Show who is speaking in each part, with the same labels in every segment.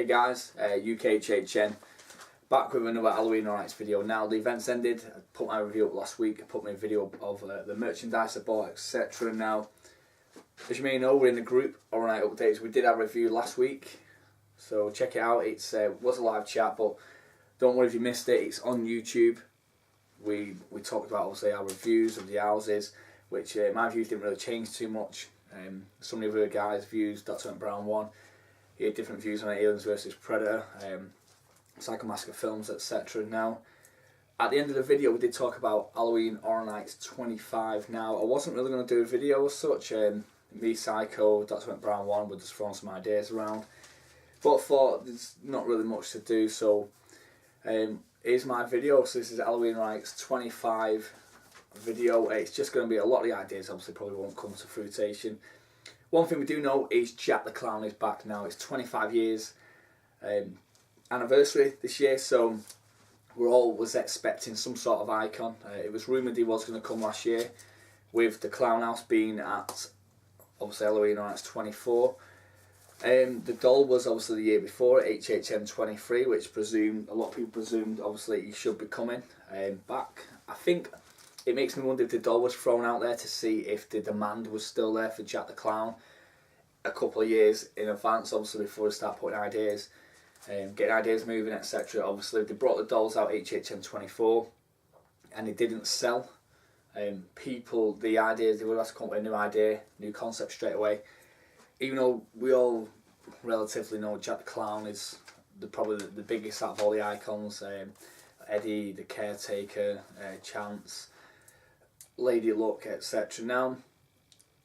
Speaker 1: Hey guys, ukHHN, back with another Halloween Horror Nights video. Now the event's ended. I put my review up last week. I put my video of the merchandise I bought, etc. Now, as you may know, we're in the group Horror Night Updates. We did our review last week, so check it out. It was a live chat, but don't worry if you missed it. It's on YouTube. We talked about obviously our reviews of the houses, which my views didn't really change too much. Some of the other guys' views, Dr. Brown one, he had different views on Aliens vs Predator, Psycho Massacre films, etc. Now, at the end of the video, we did talk about Halloween Horror Nights 25. Now, I wasn't really going to do a video as such. Me, Psycho, Dr. Brown one, were just throwing some ideas around, but I thought there's not really much to do, so here's my video. So this is Halloween Horror Nights 25 video. It's just going to be a lot of the ideas obviously probably won't come to fruition. One thing we do know is Jack the Clown is back now. It's 25 years anniversary this year, so we're always expecting some sort of icon. It was rumoured he was going to come last year, with the Clown House being at obviously Halloween Horror Nights 24. The doll was obviously the year before at ukHHN 23, which a lot of people presumed obviously he should be coming back. I think it makes me wonder if the doll was thrown out there to see if the demand was still there for Jack the Clown a couple of years in advance, obviously before they start putting ideas, getting ideas moving, etc. Obviously they brought the dolls out ukHHN 24 and it didn't sell. The ideas, they would have to come up with a new idea, new concept straight away. Even though we all relatively know Jack the Clown is probably the biggest out of all the icons. Eddie, the Caretaker, Chance, Lady Luck, etc. Now,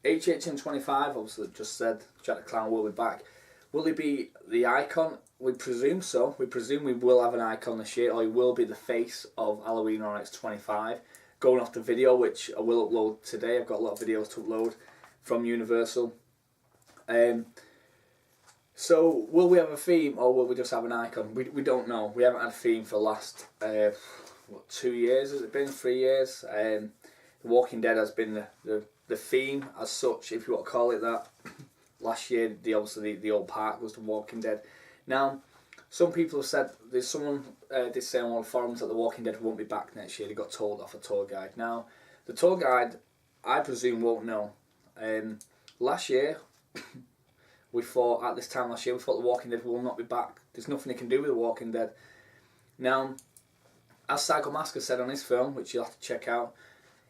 Speaker 1: ukHHN 25, obviously just said Jack the Clown will be back. Will he be the icon? We presume so. We presume we will have an icon this year, or he will be the face of Halloween Horror Nights 25. Going off the video, which I will upload today. I've got a lot of videos to upload from Universal. So will we have a theme, or will we just have an icon? We don't know. We haven't had a theme for the last 2 years. Has it been 3 years? The Walking Dead has been the theme as such, if you want to call it that. Last year, obviously the old park was the Walking Dead. Now, some people have said, there's someone did say on one of the forums that the Walking Dead won't be back next year. They got told off a tour guide. Now, the tour guide, I presume, won't know. Last year, at this time last year, we thought the Walking Dead will not be back. There's nothing they can do with the Walking Dead. Now, as Psycho Massacre said on his film, which you'll have to check out,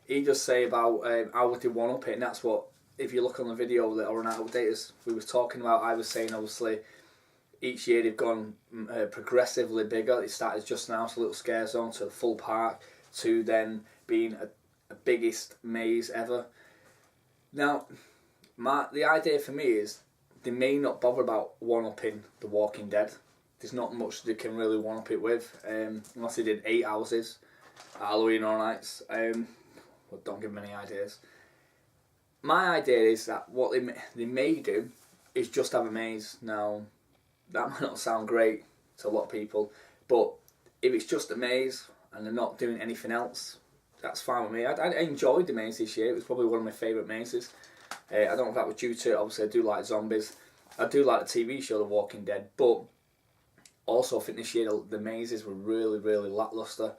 Speaker 1: he does say about how would they one-up it, and that's what, if you look on the video that Horror Night Updates we was talking about, I was saying obviously each year they've gone progressively bigger. It started just now, so a little scare zone, to a full park, to then being a biggest maze ever. Now, the idea for me is they may not bother about one-upping The Walking Dead. There's not much they can really one-up it with, unless they did 8 houses at Halloween Horror Nights. Well, don't give them any ideas. My idea is that what they may do is just have a maze. Now, that might not sound great to a lot of people, but if it's just a maze and they're not doing anything else, that's fine with me. I enjoyed the maze this year. It was probably one of my favourite mazes. I don't know if that was due to, obviously I do like zombies. I do like the TV show The Walking Dead, but also I think this year the mazes were really, really lacklustre.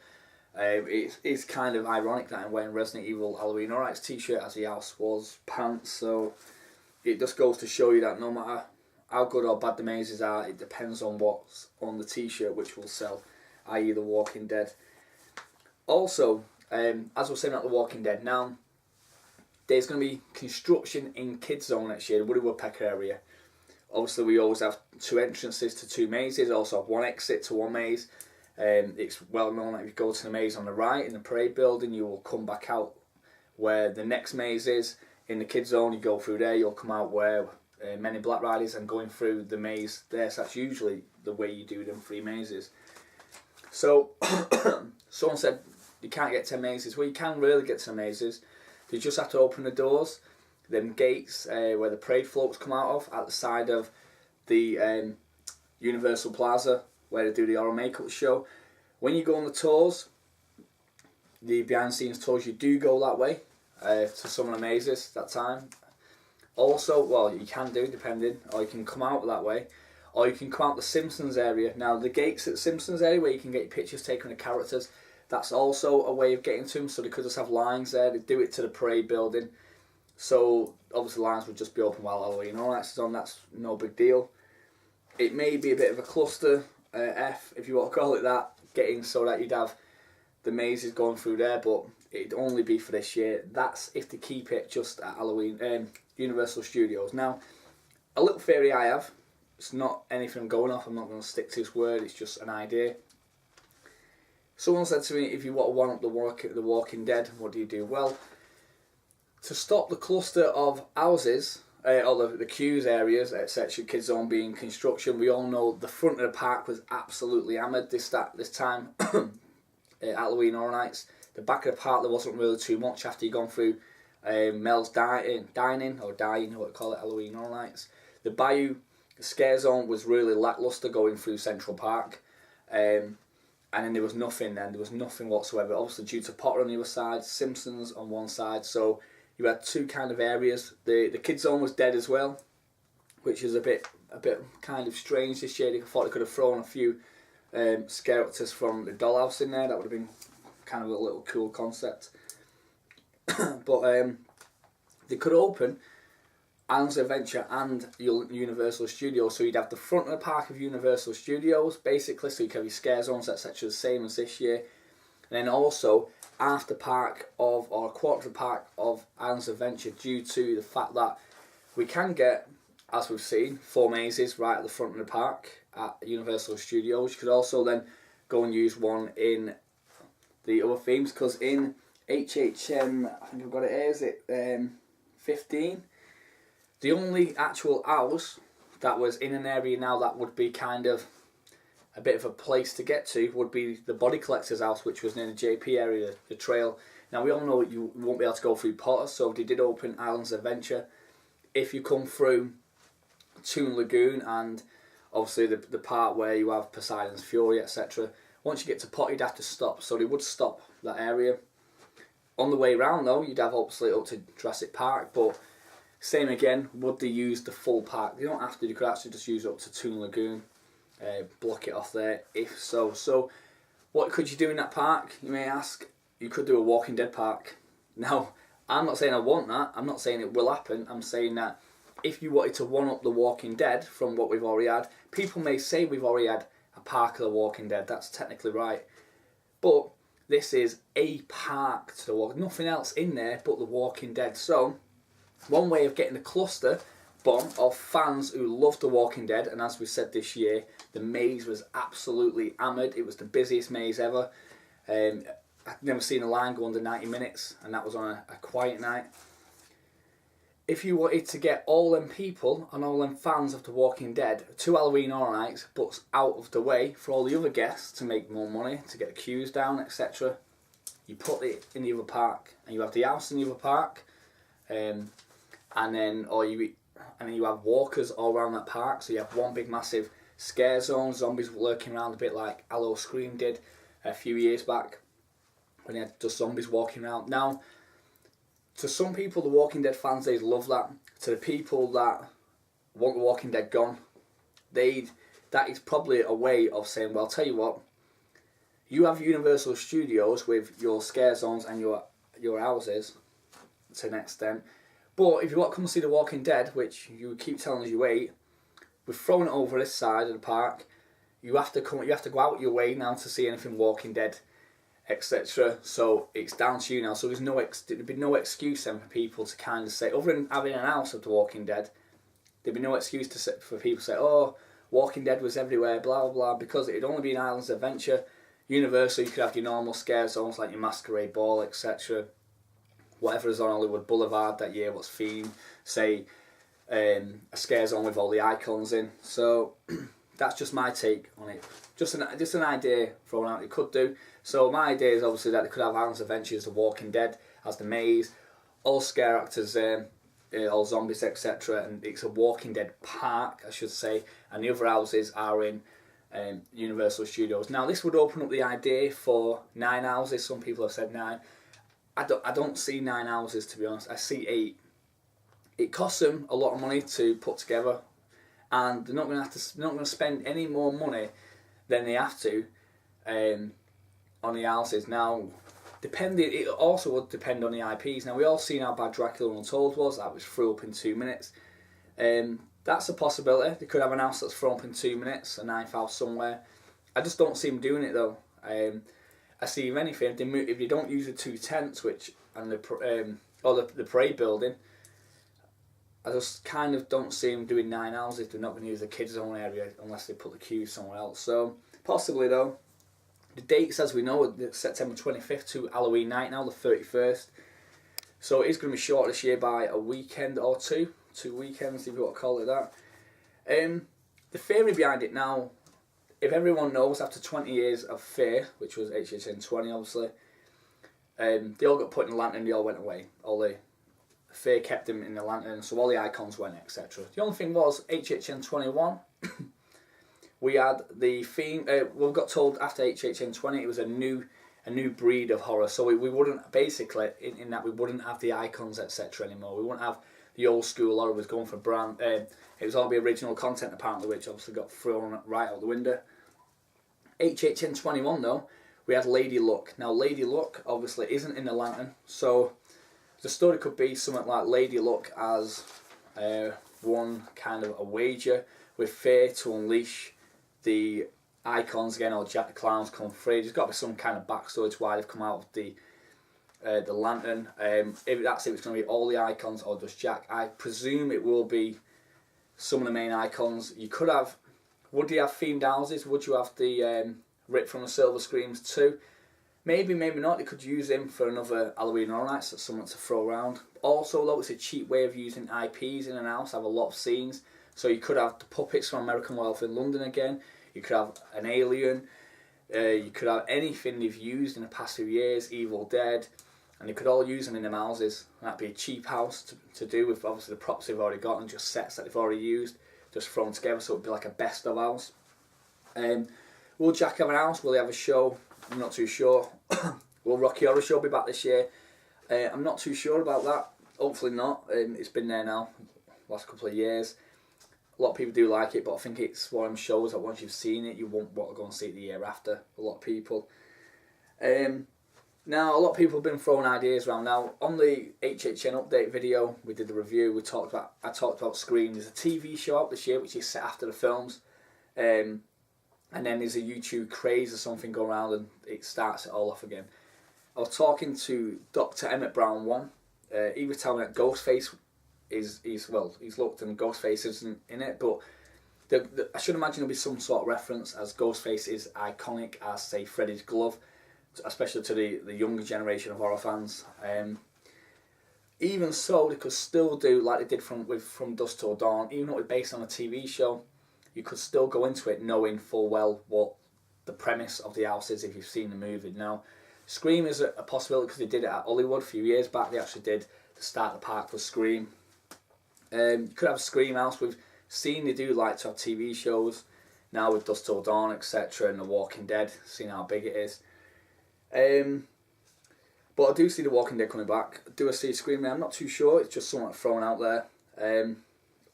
Speaker 1: It's kind of ironic that I'm wearing Resident Evil Halloween Horror Nights t-shirt as the house was pants, so it just goes to show you that no matter how good or bad the mazes are, it depends on what's on the t-shirt which will sell, i.e. The Walking Dead. Also, as we're saying about The Walking Dead, now there's going to be construction in Kids Zone next year, the Woody Woodpecker area. Obviously we always have 2 entrances to 2 mazes, also have 1 exit to 1 maze. It's well known that if you go to the maze on the right in the parade building, you will come back out where the next maze is. In the Kids Zone, you go through there, you'll come out where Men in Black Riders, and going through the maze there. So that's usually the way you do them 3 mazes. So someone said you can't get to mazes. Well, you can really get to mazes. You just have to open the doors, them gates where the parade floats come out of, at the side of the Universal Plaza, where they do the horror makeup show. When you go on the tours, the behind the scenes tours, you do go that way to some of the mazes that time. Also, well, you can do depending, or you can come out that way. or you can come out the Simpsons area. Now the gates at the Simpsons area where you can get your pictures taken of characters, that's also a way of getting to them. So they could just have lines there. They do it to the parade building. So obviously lines would just be open while Halloween Horror Nights is on. That's no big deal. It may be a bit of a cluster F, if you want to call it that, getting so that you'd have the mazes going through there, but it'd only be for this year. That's if they keep it just at Halloween Universal Studios. Now, a little theory I have. It's not anything I'm going off. I'm not going to stick to this word. It's just an idea. Someone said to me, if you want to one up the Walking Dead, what do you do? Well, to stop the cluster of houses, or the queues areas, etc., Kids Zone being construction, we all know the front of the park was absolutely hammered this time. Halloween Horror Nights. The back of the park there wasn't really too much after you'd gone through Mel's dining, or dying, what you call it, Halloween Horror Nights. The Bayou Scare Zone was really lackluster going through Central Park. And then there was nothing then. There was nothing whatsoever. Obviously due to Potter on the other side, Simpsons on one side. So you had two kind of areas. The Kids Zone was dead as well, which is a bit kind of strange this year. I thought they could have thrown a few characters from the Dollhouse in there. That would have been kind of a little cool concept. But they could open Islands of Adventure and Universal Studios, so you'd have the front of the park of Universal Studios basically, so you could have your scare zones, etc., the same as this year, and then also after park of, or a quarter of the park of Islands of Adventure, due to the fact that we can get, as we've seen, 4 mazes right at the front of the park at Universal Studios. You could also then go and use one in the other themes, because in ukHHN, I think I've got it here, is it 15? The only actual house that was in an area now that would be kind of a bit of a place to get to would be the Body Collector's house, which was near the JP area, the trail. Now we all know you won't be able to go through Potter, so they did open Islands of Adventure. If you come through Toon Lagoon and obviously the part where you have Poseidon's Fury, etc., once you get to Potter you'd have to stop, so they would stop that area. On the way round though, you'd have obviously up to Jurassic Park, but same again, would they use the full park? They don't have to, you could actually just use up to Toon Lagoon, block it off there, if so. So, what could you do in that park, you may ask? You could do a Walking Dead park. Now, I'm not saying I want that, I'm not saying it will happen, I'm saying that if you wanted to one-up the Walking Dead from what we've already had, people may say we've already had a park of the Walking Dead, that's technically right, but this is a park to the Walking, nothing else in there but the Walking Dead. So, one way of getting the cluster bomb of fans who love The Walking Dead, and as we said this year, the maze was absolutely hammered. It was the busiest maze ever. I've never seen a line go under 90 minutes, and that was on a quiet night. If you wanted to get all them people and all them fans of The Walking Dead to Halloween Horror Nights, but out of the way for all the other guests to make more money, to get the queues down, etc., you put it in the other park, and you have the house in the other park, and then you have walkers all around that park, so you have one big massive scare zone, zombies lurking around a bit like Hello Scream did a few years back when you had just zombies walking around. Now, to some people, the Walking Dead fans, they love that. To the people that want the Walking Dead gone, that is probably a way of saying, well, tell you what, you have Universal Studios with your scare zones and your houses to an extent, but if you want to come and see The Walking Dead, which you keep telling us you hate, we've thrown it over this side of the park. You have to go out your way now to see anything Walking Dead, etc. So it's down to you now. So there'd be no excuse then for people to kind of say, other than having an house of The Walking Dead, there'd be no excuse for people to say, oh, Walking Dead was everywhere, blah blah blah, because it'd only be an Islands of Adventure. Universal, you could have your normal scare zones like your Masquerade Ball, etc. Whatever is on Hollywood Boulevard that year, what's themed, say a scare zone with all the icons in. So that's just my take on it. Just an idea thrown out you could do. So my idea is obviously that they could have Islands of Adventures, The Walking Dead as the maze, all scare actors, all zombies, etc. And it's a Walking Dead park, I should say, and the other houses are in Universal Studios. Now this would open up the idea for 9 houses. Some people have said 9. I don't see 9 houses, to be honest. I see 8. It costs them a lot of money to put together and they're not going to spend any more money than they have to on the houses. Now, it also would depend on the IPs. Now, we all seen how bad Dracula Untold was. That was thrown up in 2 minutes. That's a possibility. They could have an house that's thrown up in 2 minutes, a ninth house somewhere. I just don't see them doing it though. I see, if anything, if they don't use the 2 tents, and the parade building, I just kind of don't see them doing 9 houses. They're not going to use the kids' zone area unless they put the queues somewhere else. So possibly though. The dates, as we know, are September 25th to Halloween night now, the 31st. So it is going to be short this year by a weekend or two. 2 weekends, if you want to call it that. The theory behind it now, if everyone knows, after 20 years of fear, which was HHN 20 obviously, they all got put in the lantern, they all went away. All the fear kept them in the lantern, so all the icons went, etc. The only thing was, HHN 21, we had the theme, we got told after HHN 20 it was a new breed of horror, so we wouldn't, basically, in that we wouldn't have the icons, etc. anymore. We wouldn't have the old school horror was going for brand. It was all the original content apparently, which obviously got thrown right out the window. HHN 21 though, we had Lady Luck. Now Lady Luck obviously isn't in the lantern, so the story could be something like Lady Luck as one kind of a wager with fear to unleash the icons again, or Jack the Clown's come free. There's got to be some kind of backstory to why they've come out of the lantern. If it's going to be all the icons or just Jack, I presume it will be some of the main icons. You could have, would you have themed houses? Would you have the Rip from the Silver Screams too? Maybe, maybe not. They could use him for another Halloween Horror Nights, that's something to throw around. Also though, it's a cheap way of using IPs in an house, have a lot of scenes. So you could have the puppets from American Werewolf in London again. You could have an alien. You could have anything they've used in the past few years, Evil Dead. And you could all use them in them houses. And that'd be a cheap house to do with obviously the props they've already got and just sets that they've already used, just thrown together, so it'd be like a best of house. Will Jack have an house? Will he have a show? I'm not too sure. Will Rocky Horror Show be back this year? I'm not too sure about that. Hopefully not. It's been there now, last couple of years. A lot of people do like it, but I think it's one of them shows that once you've seen it, you won't want to go and see it the year after. A lot of people. Now, a lot of people have been throwing ideas around. Now, on the HHN update video, we did the review. I talked about Scream. There's a TV show out this year which is set after the films, and then there's a YouTube craze or something going around, and it starts it all off again. I was talking to Dr. Emmett Brown one. He was telling me that Ghostface he's looked and Ghostface isn't in it, but I should imagine there'll be some sort of reference, as Ghostface is iconic as, say, Freddy's glove, especially to the younger generation of horror fans. Even so, they could still do like they did from Dusk Till Dawn. Even though it's based on a TV show, you could still go into it knowing full well what the premise of the house is if you've seen the movie. Now, Scream is a possibility because they did it at Hollywood a few years back. They actually did the start of the park for Scream. You could have a Scream house. We've seen they do like to have TV shows now with Dusk Till Dawn, etc., and The Walking Dead, seeing how big it is. But I do see The Walking Dead coming back. Do I see Scream? I'm not too sure. It's just something thrown out there.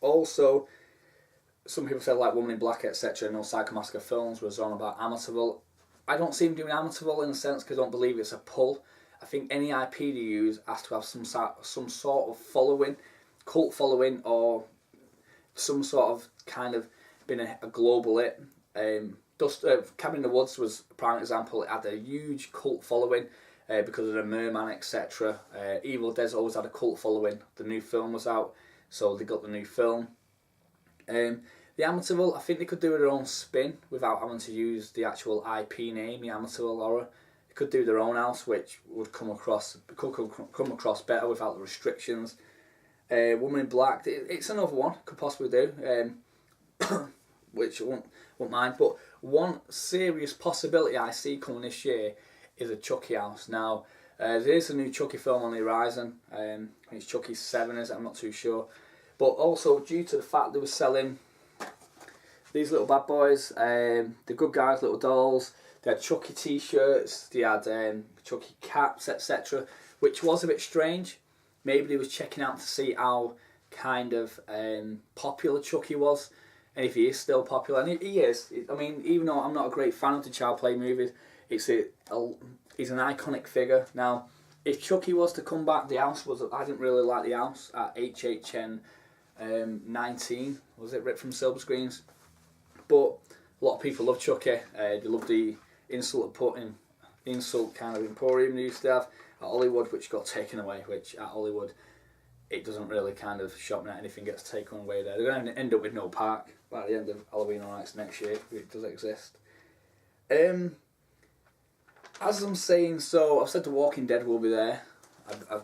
Speaker 1: Also, some people said like Woman in Black, etc., no Psycho Massacre films was on about Amityville. I don't see him doing Amityville in a sense because I don't believe it's a pull. I think any IP they use has to have some sort of following, cult following, or some sort of kind of been a global hit. Cabin in the Woods was a prime example. It had a huge cult following because of the Merman, etc. Evil Dead's always had a cult following. The new film was out, so they got the new film. The Amityville, I think they could do their own spin without having to use the actual IP name, the Amityville Horror. They could do their own house, which would come across better without the restrictions. Woman in Black, it's another one could possibly do, which I won't mind. But one serious possibility I see coming this year is a Chucky house. Now, there is a new Chucky film on the horizon. It's Chucky 7, is it? I'm not too sure. But also, due to the fact they were selling these little bad boys, the good guys, little dolls, they had Chucky t-shirts, they had Chucky caps, etc., which was a bit strange. Maybe they was checking out to see how kind of popular Chucky was. and if he is still popular, and he is. I mean, even though I'm not a great fan of the child play movies, he's an iconic figure. Now, if Chucky was to come back, the house was. I didn't really like the house at HHN 19. Was it ripped from Silver Screens? But a lot of people love Chucky. They love the insult kind of emporium they used to have at Hollywood, which got taken away. Which at Hollywood, it doesn't really kind of shock me that anything gets taken away there. They're going to end up with no park by the end of Halloween Horror Nights next year, if it does exist. As I'm saying, so I've said The Walking Dead will be there. I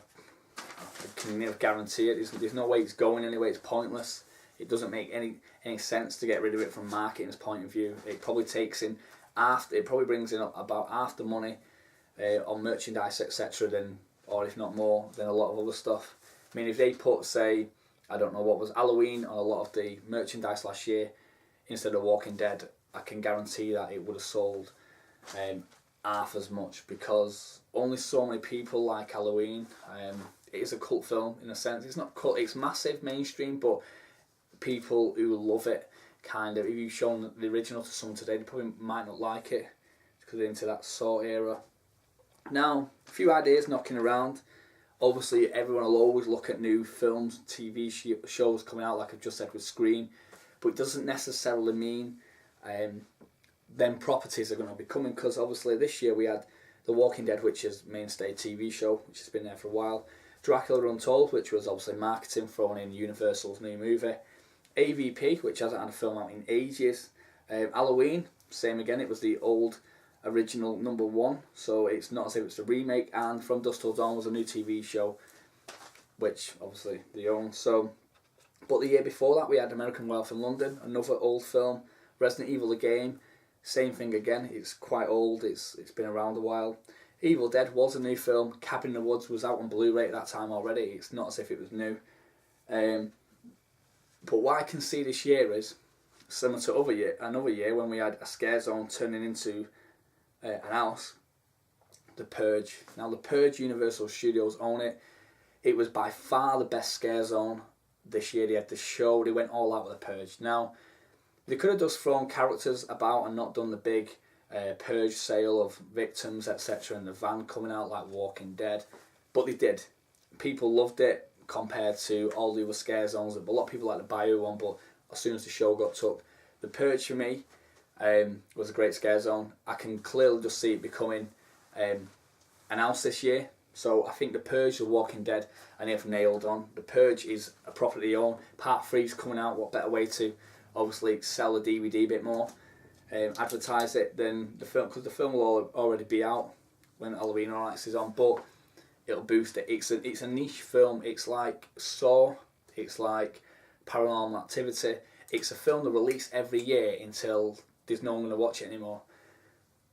Speaker 1: can never guarantee it. There's no way it's going anyway. It's pointless. It doesn't make any sense to get rid of it from marketing's point of view. It probably takes in after. It probably brings in about half the money on merchandise, etc. Than, or if not more, than a lot of other stuff. I mean, if they put, say, I don't know what was Halloween on a lot of the merchandise last year instead of Walking Dead, I can guarantee that it would have sold half as much, because only so many people like Halloween. It is a cult film in a sense. It's not cult, it's massive mainstream, but people who love it, kind of, if you've shown the original to someone today, they probably might not like it because they're into that sort of era. Now, a few ideas knocking around. Obviously, everyone will always look at new films, TV shows coming out, like I've just said with Scream, but it doesn't necessarily mean them properties are going to be coming, because obviously this year we had The Walking Dead, which is mainstay TV show, which has been there for a while. Dracula Untold, which was obviously marketing thrown in Universal's new movie. AVP, which hasn't had a film out in ages. Halloween, same again, it was the old original #1, so it's not as if it's a remake. And From Dusk Till Dawn was a new TV show, which obviously they own. So, but the year before that we had American Wealth in London, another old film. Resident Evil the game, same thing again, it's quite old, it's been around a while. Evil Dead was a new film. Cabin in the Woods was out on Blu-ray at that time already, it's not as if it was new. But what I can see this year is similar to another year when we had a scare zone turning into an house. The Purge. Now The Purge, Universal Studios own it. It was by far the best scare zone this year. They had the show, they went all out with The Purge. Now, they could have just thrown characters about and not done the big purge sale of victims, etc. in the van coming out like Walking Dead, but they did. People loved it compared to all the other scare zones. A lot of people like the Bayou one, but as soon as the show got took, The Purge for me was a great scare zone. I can clearly just see it becoming an house this year. So I think The Purge, The Walking Dead, and they've nailed on. The Purge is a property they own. Part 3 is coming out. What better way to obviously sell the DVD a bit more, advertise it than the film, because the film will already be out when Halloween Horror Nights is on, but it'll boost it. It's a niche film. It's like Saw, it's like Paranormal Activity. It's a film that release every year until there's no one going to watch it anymore.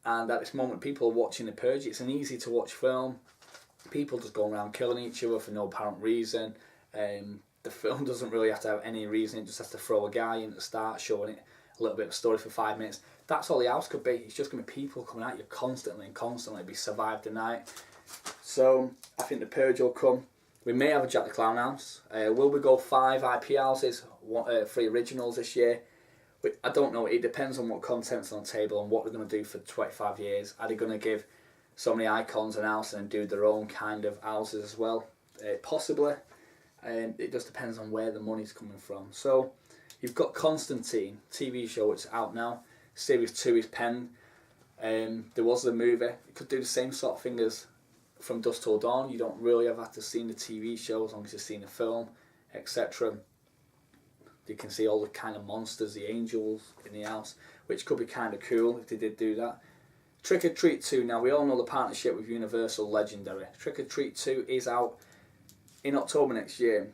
Speaker 1: And at this moment, people are watching The Purge. It's an easy to watch film. People just go around killing each other for no apparent reason. The film doesn't really have to have any reason. It just has to throw a guy in at the start, showing it a little bit of a story for 5 minutes. That's all the house could be. It's just going to be people coming at you constantly and constantly. Be survive the night. So I think The Purge will come. We may have a Jack the Clown house. Will we go 5 IP houses, 3 originals this year? I don't know. It depends on what content's on the table and what they're going to do for 25 years. Are they going to give so many icons an house and do their own kind of houses as well? Possibly. It just depends on where the money's coming from. So you've got Constantine, TV show, it's out now. Series 2 is penned. There was the movie. It could do the same sort of thing as From Dusk Till Dawn. You don't really have to see the TV show as long as you've seen the film, etc. You can see all the kind of monsters, the angels in the house, which could be kind of cool if they did do that. Trick or Treat 2. Now we all know the partnership with Universal, legendary. Trick or Treat 2 is out in October next year.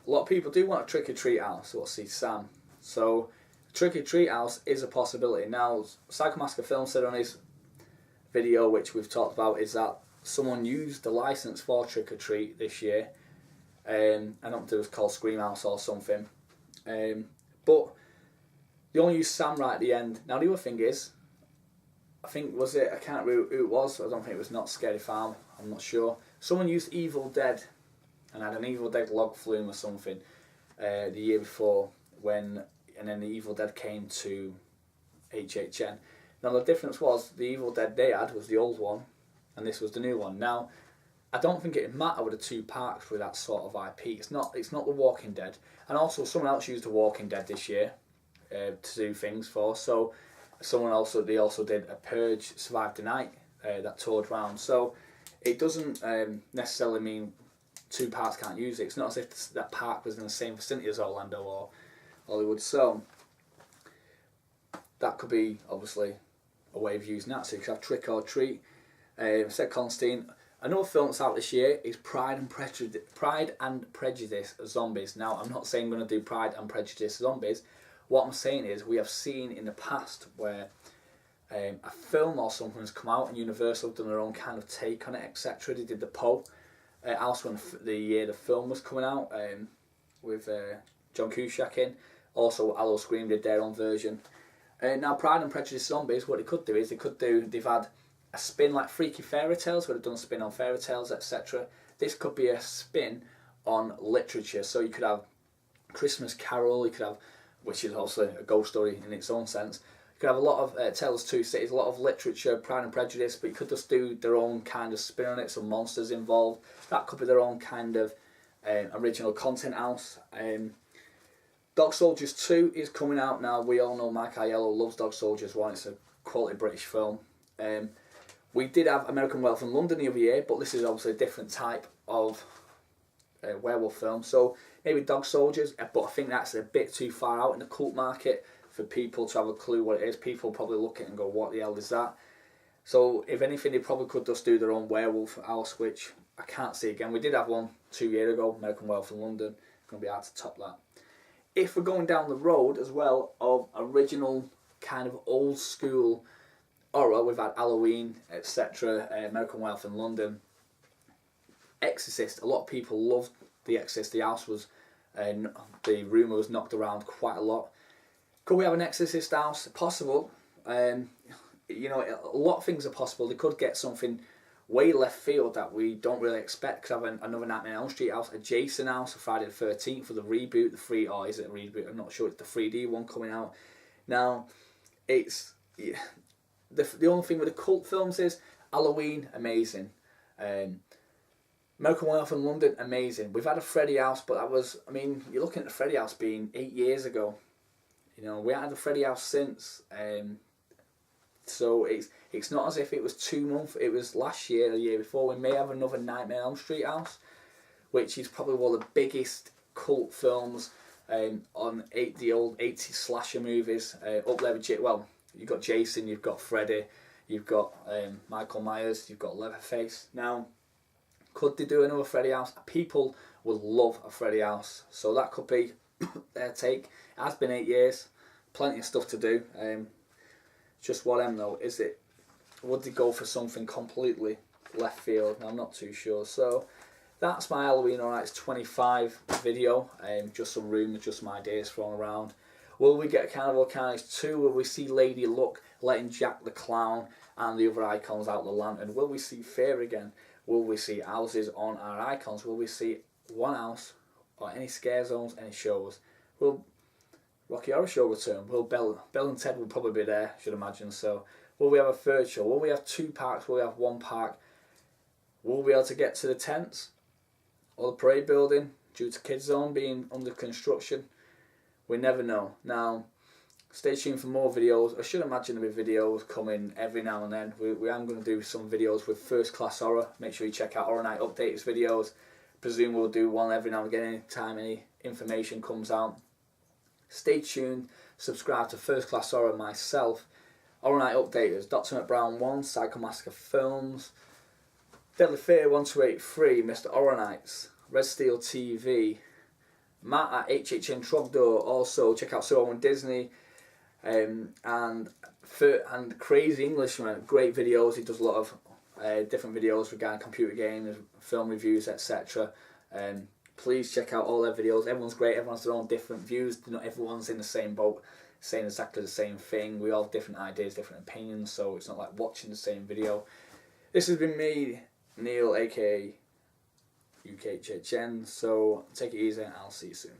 Speaker 1: A lot of people do want a Trick or Treat house. We'll see Sam. So Trick or Treat house is a possibility. Now Psycho Massacre Film said on his video, which we've talked about, is that someone used the license for Trick or Treat this year. I don't know if it was called Scream House or something. But they only used Sam right at the end. Now the other thing is, I think, was it, I can't remember who it was, I don't think it was Not Scary Farm, I'm not sure. Someone used Evil Dead and had an Evil Dead log flume or something the year before when and then the Evil Dead came to HHN. Now the difference was the Evil Dead they had was the old one, and this was the new one. Now I don't think it'd matter with the two parks with that sort of IP. It's not The Walking Dead, and also someone else used The Walking Dead this year to do things for. So they also did a Purge Survive the Night that toured round. So it doesn't necessarily mean two parks can't use it. It's not as if that park was in the same vicinity as Orlando or Hollywood. So that could be obviously a way of using that. So you could have Trick or Treat. Said Constantine. Another film that's out this year is Pride and Prejudice Zombies. Now I'm not saying I'm going to do Pride and Prejudice Zombies. What I'm saying is we have seen in the past where a film or something has come out and Universal have done their own kind of take on it, etc. They did the Poe house when the year the film was coming out with John Cusack in. Also, Allo Scream did their own version. Now, Pride and Prejudice Zombies, what they could do is they've had a spin like Freaky Fairy Tales, where they've done a spin on fairy tales, etc. This could be a spin on literature. So you could have Christmas Carol, you could have, which is also a ghost story in its own sense. You could have a lot of Tales of Two Cities, a lot of literature, Pride and Prejudice, but you could just do their own kind of spin on it, some monsters involved. That could be their own kind of original content house. Dog Soldiers 2 is coming out now. We all know Mike Aiello loves Dog Soldiers 1. It's a quality British film. We did have American Werewolf in London the other year, but this is obviously a different type of werewolf film. So maybe Dog Soldiers, but I think that's a bit too far out in the cult market for people to have a clue what it is. People probably look at it and go, what the hell is that? So if anything, they probably could just do their own werewolf house, which I can't see again. We did have one 2 years ago, American Werewolf in London. It's going to be hard to top that. If we're going down the road as well of original kind of old school horror, we've had Halloween, etc., American Werewolf in London, Exorcist. A lot of people loved The Exorcist. The house was, the rumour was knocked around quite a lot. Could we have an Exorcist house? Possible. You know, a lot of things are possible. They could get something way left field that we don't really expect. Could have another Nightmare on Elm Street house, a Jason house, a Friday the 13th for the reboot, or is it a reboot? I'm not sure. It's the 3D one coming out. Now, it's the only thing with the cult films is Halloween, amazing. American Werewolf in London, amazing. We've had a Freddy house, but that was, I mean, you're looking at the Freddy house being 8 years ago. You know, we haven't had a Freddy house since. So it's not as if it was 2 months. It was last year, the year before. We may have another Nightmare on Elm Street house, which is probably one of the biggest cult films on the old 80s slasher movies. Up there with well, you've got Jason, you've got Freddy, you've got Michael Myers, you've got Leatherface. Now, could they do another Freddy house? People will love a Freddy house, so that could be their take. It has been 8 years, plenty of stuff to do. Just what though, is it, would they go for something completely left field? I'm not too sure. So that's my Halloween Alright 25 video. Just some rumours, just some ideas thrown around. Will we get a Carnival Carnage 2? Will we see Lady Luck letting Jack the Clown and the other icons out the lantern? Will we see Fear again? Will we see houses on our icons? Will we see one house or any scare zones, any shows? Will Rocky Horror Show return? Will Bill and Ted will probably be there, I should imagine. So will we have a third show? Will we have 2 parks? Will we have 1 park? Will we be able to get to the tents or the parade building due to Kids Zone being under construction? We never know. Now, stay tuned for more videos. I should imagine there'll be videos coming every now and then. We am going to do some videos with First Class Horror. Make sure you check out Horror Night Updates videos. Presume we'll do one every now and again, anytime any information comes out. Stay tuned. Subscribe to First Class Horror myself. Horror Night Updaters, Dr. McBrown 1, Psycho Massacre Films, Deadly Fear 1283, Mr. Horror Nights, Red Steel TV, Matt at HHN Trogdor. Also check out So Owen Disney, and Crazy Englishman. Great videos. He does a lot of different videos regarding computer games, film reviews, etc. Please check out all their videos. Everyone's great. Everyone's their own different views. Not everyone's in the same boat, saying exactly the same thing. We all have different ideas, different opinions. So it's not like watching the same video. This has been me, Neil, aka ukHHN. So take it easy, and I'll see you soon.